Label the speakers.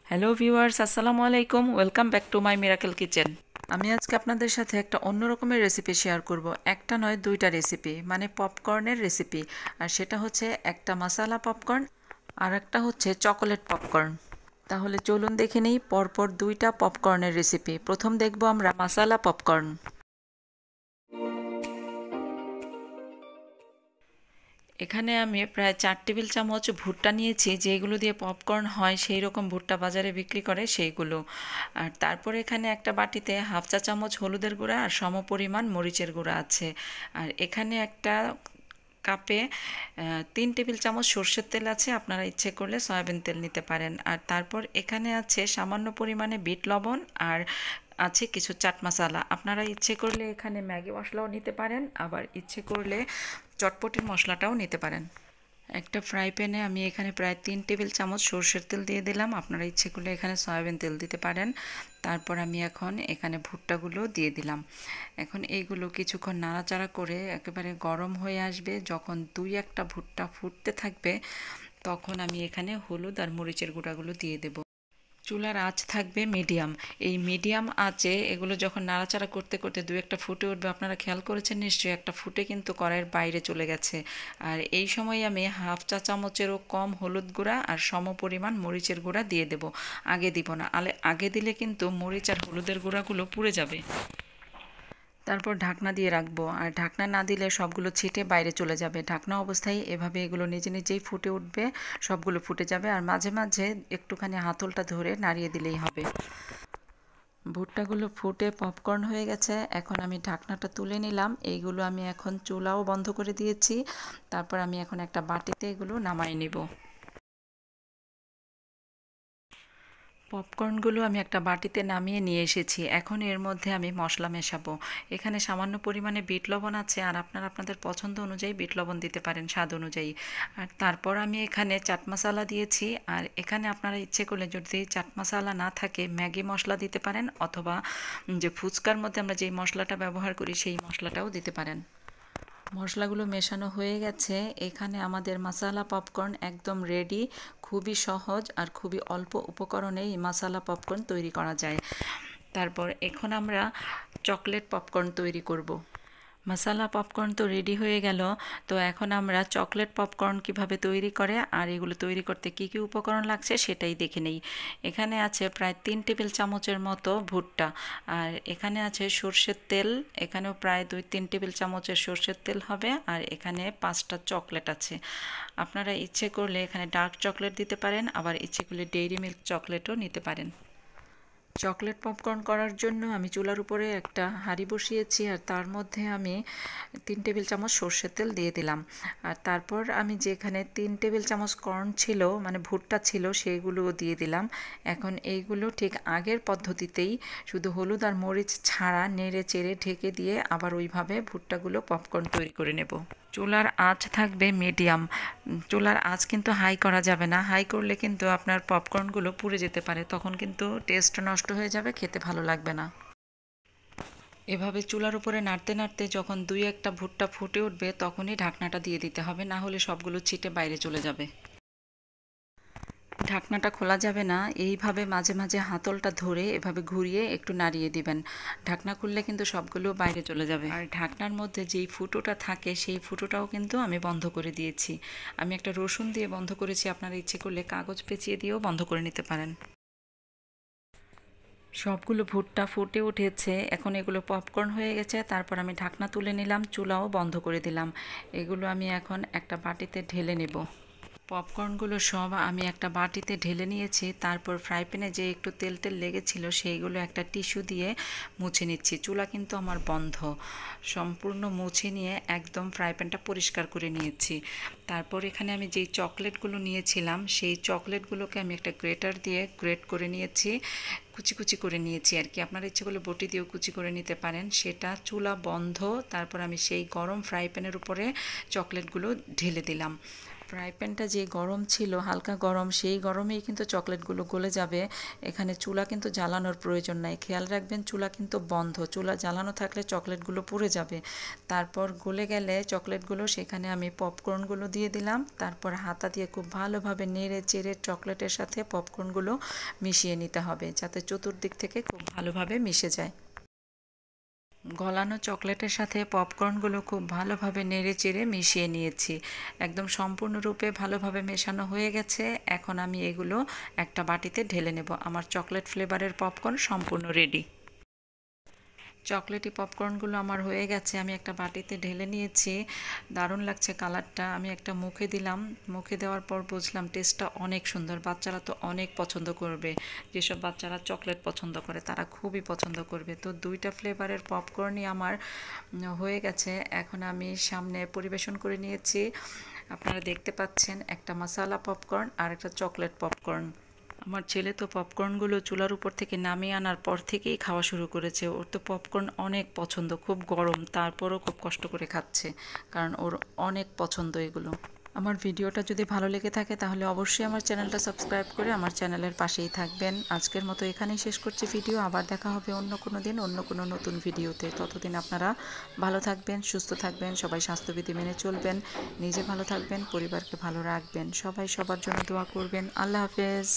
Speaker 1: Hello viewers, আসসালামু আলাইকুম। Welcome back to my miracle kitchen. আমি আজকে আপনাদের সাথে একটা অন্য রকমের রেসিপি শেয়ার করব। একটা নয়, দুইটা রেসিপি, মানে পপকর্নের রেসিপি। আর সেটা হচ্ছে একটা মাসালা পপকর্ন আর একটা হচ্ছে চকোলেট পপকর্ন। তাহলে চলুন দেখে নিই পরপর দুইটা পপকর্নের রেসিপি। প্রথম দেখব আমরা মাসালা পপকর্ন। এখানে আমি প্রায় 4 টেবিল চামচ ভুট্টা নিয়েছি, যেগুলো দিয়ে পপকর্ন হয় সেই রকম ভুট্টা বাজারে বিক্রি করে সেইগুলো। আর তারপরে এখানে একটা বাটিতে হাফ চা চামচ হলুদের গুঁড়া আর সমপরিমাণ মরিচের গুঁড়া আছে। আর এখানে একটা কাপে 3 টেবিল চামচ সর্ষের তেল আছে, আপনারা ইচ্ছে করলে সয়াবিন তেল নিতে পারেন। আর তারপর এখানে আছে সামান্য পরিমাণে বিট লবণ আর আছে কিছু চাট মশলা। আপনারা ইচ্ছে করলে এখানে ম্যাগি মশলাও নিতে পারেন, আবার ইচ্ছে করলে চটপটির মশলাটাও নিতে পারেন। একটা ফ্রাই প্যানে আমি এখানে প্রায় 3 টেবিল চামচ সরষের তেল দিয়ে দিলাম, আপনারা ইচ্ছে করলে এখানে সয়াবিন তেল দিতে পারেন। তারপর আমি এখন এখানে ভুট্টাগুলো দিয়ে দিলাম। এখন এইগুলো কিছুক্ষণ নাড়াচাড়া করে একেবারে গরম হয়ে আসবে, যখন দুই একটা ভুট্টা ফুটতে থাকবে তখন আমি এখানে হলুদ আর মরিচের গুঁড়াগুলো দিয়ে দেব। চুলার আঁচ থাকবে মিডিয়াম। এই মিডিয়াম আঁচে এগুলো যখন নাড়াচাড়া করতে করতে দু একটা ফুটে উঠবে, আপনারা খেয়াল করেছেন নিশ্চয়ই, একটা ফুটে কিন্তু কড়াইয়ের বাইরে চলে গেছে। আর এই সময় আমি হাফ চা চামচেরও কম হলুদ গুঁড়া আর সমপরিমাণ মরিচের গুঁড়া দিয়ে দেব। আগে দিব না, আগে দিলে কিন্তু মরিচ আর হলুদের গুঁড়াগুলো পুড়ে যাবে। তারপর ঢাকনা দিয়ে রাখবো, আর ঢাকনা না দিলে সবগুলো ছিটে বাইরে চলে যাবে। ঢাকনা অবস্থায় এভাবে এগুলো নিজে নিজেই ফুটে উঠবে, সবগুলো ফুটে যাবে। আর মাঝে মাঝে একটুখানি হাতলটা ধরে নাড়িয়ে দিলেই হবে। ভুট্টাগুলো ফুটে পপকর্ন হয়ে গেছে, এখন আমি ঢাকনাটা তুলে নিলাম। এইগুলো আমি এখন চুলাও বন্ধ করে দিয়েছি। তারপর আমি এখন একটা বাটিতে এগুলো নামাই নিব। পপকর্নগুলো আমি একটা বাটিতে নামিয়ে নিয়ে এসেছি। এখন এর মধ্যে আমি মশলা মেশাবো। এখানে সামান্য পরিমাণে বিট লবণ আছে, আর আপনারা আপনাদের পছন্দ অনুযায়ী বিট লবণ দিতে পারেন, স্বাদ অনুযায়ী। আর তারপর আমি এখানে চাট মশলা দিয়েছি। আর এখানে আপনারা ইচ্ছে করলে যদি চাট মশলা না থাকে ম্যাগি মশলা দিতে পারেন, অথবা যে ফুচকার মধ্যে আমরা যেই মশলাটা ব্যবহার করি সেই মশলাটাও দিতে পারেন। মশলাগুলো মেশানো হয়ে গেছে। এখানে আমাদের মাসালা পপকর্ন একদম রেডি। খুবই সহজ আর খুবই অল্প উপকরণেই মাসালা পপকর্ন তৈরি করা যায়। তারপর এখন আমরা চকলেট পপকর্ন তৈরি করব। মাসালা পপকর্ন তো রেডি হয়ে গেল। তো এখন আমরা চকলেট পপকর্ন কিভাবে তৈরি করে আর এগুলো তৈরি করতে কি কি উপকরণ লাগছে সেটাই দেখে নেই। এখানে আছে প্রায় 3 টেবিল চামচের মতো ভুট্টা, আর এখানে আছে সর্ষের তেল, এখানেও প্রায় 2-3 টেবিল চামচের সর্ষের তেল হবে। আর এখানে 5টা চকলেট আছে। আপনারা ইচ্ছে করলে এখানে ডার্ক চকলেট দিতে পারেন, আবার ইচ্ছে করলে ডেইরি মিল্ক চকলেটও নিতে পারেন। চকলেট পপকর্ন করার জন্য আমি চুলার উপরে একটা হাঁড়ি বসিয়েছি, আর তার মধ্যে আমি 3 টেবিল চামচ সর্ষের তেল দিয়ে দিলাম। আর তারপর আমি যেখানে 3 টেবিল চামচ কর্ন ছিল, মানে ভুট্টা ছিল, সেইগুলোও দিয়ে দিলাম। এখন এইগুলো ঠিক আগের পদ্ধতিতেই, শুধু হলুদ আর মরিচ ছাড়া নেড়ে চেড়ে ঢেকে দিয়ে আবার ওইভাবে ভুট্টাগুলো পপকর্ন তৈরি করে নেব। চুলার আঁচ থাকবে মিডিয়াম। চুলার আঁচ কিন্তু হাই করা যাবে না, হাই করলে কিন্তু আপনার পপকর্নগুলো পুড়ে যেতে পারে, তখন কিন্তু টেস্ট নষ্ট হয়ে যাবে, খেতে ভালো লাগবে না। এভাবে চুলার উপরে নাড়তে নাড়তে যখন দুই একটা ভুট্টা ফুটে উঠবে তখনই ঢাকনাটা দিয়ে দিতে হবে, না হলে সবগুলো ছিটে বাইরে চলে যাবে। ঢাকনাটা খোলা যাবে না, এইভাবে মাঝে মাঝে হাতলটা ধরে এভাবে ঘুরিয়ে একটু নাড়িয়ে দিবেন। ঢাকনা খুললে কিন্তু সবগুলো বাইরে চলে যাবে। আর ঢাকনার মধ্যে যেই ফুটোটা থাকে সেই ফুটোটাও কিন্তু আমি বন্ধ করে দিয়েছি। আমি একটা রসুন দিয়ে বন্ধ করেছি, আপনারা ইচ্ছে করলে কাগজ পেঁচিয়ে দিয়েও বন্ধ করে নিতে পারেন। সবগুলো ভুট্টা ফুটে উঠেছে, এখন এগুলো পপকর্ন হয়ে গেছে। তারপর আমি ঢাকনা তুলে নিলাম, চুলাও বন্ধ করে দিলাম। এগুলো আমি এখন একটা বাটিতে ঢেলে নেব। পপকর্নগুলো সব আমি একটা বাটিতে ঢেলে নিয়েছি। তারপর ফ্রাই প্যানে যে একটু তেল তেল লেগেছিল সেইগুলো একটা টিস্যু দিয়ে মুছে নিচ্ছি। চুলা কিন্তু আমার বন্ধ। সম্পূর্ণ মুছে নিয়ে একদম ফ্রাই প্যানটা পরিষ্কার করে নিয়েছি। তারপর এখানে আমি যেই চকলেটগুলো নিয়েছিলাম সেই চকলেটগুলোকে আমি একটা গ্রেটার দিয়ে গ্রেট করে নিয়েছি, কুচি কুচি করে নিয়েছি আর কি। আপনারা ইচ্ছে করলে বটি দিয়েও কুচি করে নিতে পারেন। সেটা চুলা বন্ধ। তারপর আমি সেই গরম ফ্রাই প্যানের উপরে চকলেটগুলো ঢেলে দিলাম। ফ্রাই প্যানটা যে গরম ছিল, হালকা গরম, সেই গরমেই কিন্তু চকলেটগুলো গলে যাবে। এখানে চুলা কিন্তু জ্বালানোর প্রয়োজন নাই। খেয়াল রাখবেন চুলা কিন্তু বন্ধ, চুলা জ্বালানো থাকলে চকলেটগুলো পুড়ে যাবে। তারপর গলে গেলে চকলেটগুলো সেখানে আমি পপকর্নগুলো দিয়ে দিলাম। তারপর হাতা দিয়ে খুব ভালোভাবে নেড়ে চেড়ে চকলেটের সাথে পপকর্নগুলো মিশিয়ে নিতে হবে, যাতে চতুর্দিক থেকে খুব ভালোভাবে মিশে যায়। গলানো চকলেটের সাথে পপকর্নগুলো খুব ভালোভাবে নেড়ে চেড়ে মিশিয়ে নিয়েছি। একদম সম্পূর্ণরূপে ভালোভাবে মেশানো হয়ে গেছে। এখন আমি এগুলো একটা বাটিতে ঢেলে নেব। আমার চকলেট ফ্লেভারের পপকর্ন সম্পূর্ণ রেডি। চকলেটি পপকর্নগুলো আমার হয়ে গেছে, আমি একটা বাটিতে ঢেলে নিয়েছি। দারুণ লাগছে কালারটা। আমি একটা মুখে দিলাম, মুখে দেওয়ার পর বুঝলাম টেস্টটা অনেক সুন্দর। বাচ্চারা তো অনেক পছন্দ করবে। যেসব বাচ্চারা চকলেট পছন্দ করে তারা খুবই পছন্দ করবে। তো দুইটা ফ্লেভারের পপকর্নই আমার হয়ে গেছে। এখন আমি সামনে পরিবেশন করে নিয়েছি। আপনারা দেখতে পাচ্ছেন একটা মাসালা পপকর্ন আর একটা চকলেট পপকর্ন। আমার ছেলে তো পপকর্নগুলো চুলার উপর থেকে নামিয়ে আনার পর থেকেই খাওয়া শুরু করেছে। ওর তো পপকর্ন অনেক পছন্দ, খুব গরম, তারপরও খুব কষ্ট করে খাচ্ছে, কারণ ওর অনেক পছন্দ এগুলো। আমার ভিডিওটা যদি ভালো লেগে থাকে তাহলে অবশ্যই আমার চ্যানেলটা সাবস্ক্রাইব করে আমার চ্যানেলের পাশেই থাকবেন। আজকের মতো এখানেই শেষ করছি ভিডিও। আবার দেখা হবে অন্য কোনো দিন অন্য কোনো নতুন ভিডিওতে। ততদিন আপনারা ভালো থাকবেন, সুস্থ থাকবেন, সবাই স্বাস্থ্যবিধি মেনে চলবেন, নিজে ভালো থাকবেন, পরিবারকে ভালো রাখবেন, সবাই সবার জন্য দোয়া করবেন। আল্লাহ হাফেজ।